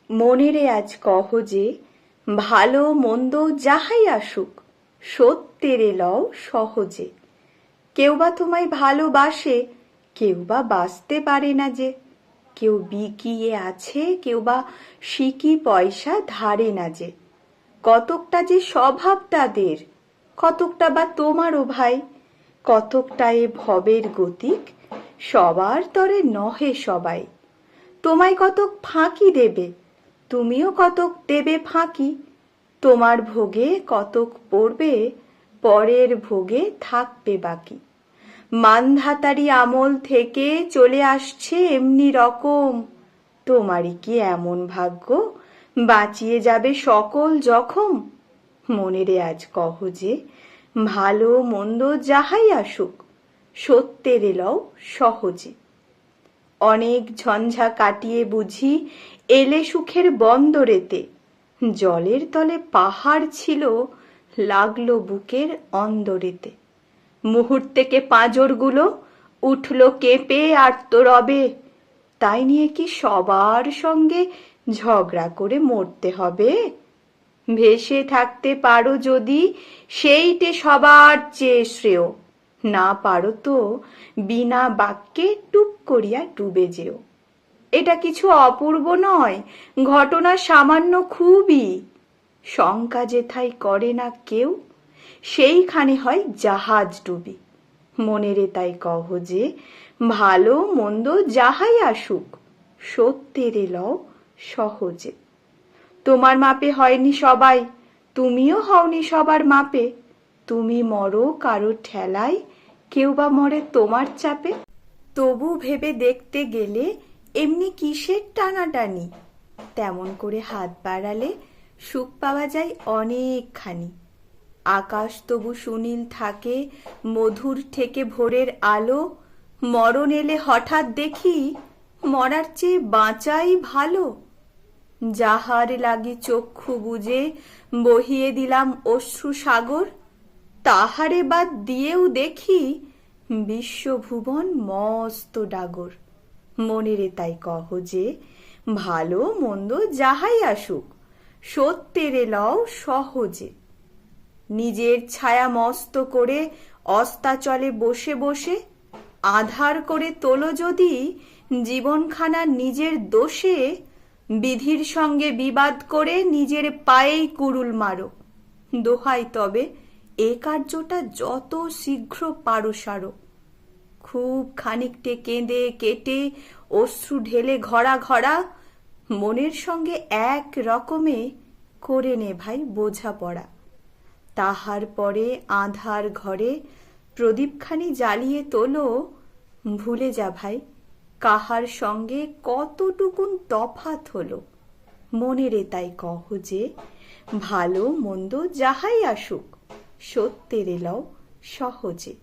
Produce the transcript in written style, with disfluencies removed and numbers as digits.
মনেরে আজ কহ যে, ভালো মন্দ যাহাই আসুক, সত্যেরে লও সহজে। কেউ বা তোমায় ভালোবাসে, কেউ বা বাসতে পারে না যে। কেউ বিকিয়ে আছে, কেউ বা সিকি পয়সা ধারে না যে। কতকটা যে স্বভাব তাদের, কতকটা বা তোমারও ভাই। কতকটা এ ভবের গতিক, সবার তরে নহে সবাই। তোমায় কতক ফাঁকি দেবে, তুমিও কতক দেবে ফাঁকি। তোমার ভোগে কতক পড়বে, পরের ভোগে থাকবে বাকি। মানধাতারি আমল থেকে চলে আসছে এমনি রকম। তোমারই কি এমন ভাগ্য, বাঁচিয়ে যাবে সকল জখম? মনেরে আজ কহ যে, ভালো মন্দ যাহাই আসুক, সত্যেরে লও সহজে। অনেক ঝঞ্ঝা কাটিয়ে বুঝি এলে সুখের বন্দরেতে। জলের তলে পাহাড় ছিল, লাগলো বুকের অন্দরেতে। মুহূর্তেকে পাঁজরগুলো উঠল কেঁপে আর্তরবে। তাই নিয়ে কি সবার সঙ্গে ঝগড়া করে মরতে হবে? ভেসে থাকতে পারো যদি, সেইটে সবার চেয়ে শ্রেয়। না পারো তো বিনা বাক্যে টুপ করিয়া ডুবে যেও। এটা কিছু অপূর্ব নয়, ঘটনা সামান্য খুবই। শঙ্কা যেথায় করে না কেউ, সেইখানে হয় জাহাজ ডুবি। মনেরে তাই কহ যে, ভালো মন্দ যাহাই আসুক, সত্যেরে লও সহজে। তোমার মাপে হয়নি সবাই, তুমিও হওনি সবার মাপে। তুমি মরো কারো ঠেলায়, কেউ বা মরে তোমার চাপে। তবু ভেবে দেখতে গেলে এমনি কিসের টানাটানি? তেমন করে হাত বাড়ালে সুখ পাওয়া যায় অনেকখানি। আকাশ তবু সুনীল থাকে, মধুর থেকে ভোরের আলো। মরণ এলে হঠাৎ দেখি, মরার চেয়ে বাঁচাই ভালো। যাহার লাগি চক্ষু বুজে বহিয়ে দিলাম অশ্রু সাগর, তাহারে বাদ দিয়েও দেখি বিশ্বভুবন মস্ত ডাগর। মনেরে তাই কহ যে, ভালো মন্দ যাহাই আসুক, সত্যেরে লও সহজে। নিজের ছায়া মস্ত করে অস্তাচলে বসে বসে, আধার করে তোলো যদি জীবনখানা নিজের দোষে। বিধির সঙ্গে বিবাদ করে নিজের পায়েই কুড়ুল মারো। দোহাই তবে এ কার্যটা যত শীঘ্র পারো সারো। খুব খানিকটে কেঁদে কেটে অশ্রু ঢেলে ঘরা ঘরা, মনের সঙ্গে এক রকমে করে নে ভাই বোঝাপড়া। তাহার পরে আঁধার ঘরে প্রদীপখানি জ্বালিয়ে তোলো। ভুলে যা ভাই, কাহার সঙ্গে কতটুকুন তফাৎ হলো। মনেরে তাই কহ যে, ভালো মন্দ যাহাই আসুক, সত্যেরে লও সহজে।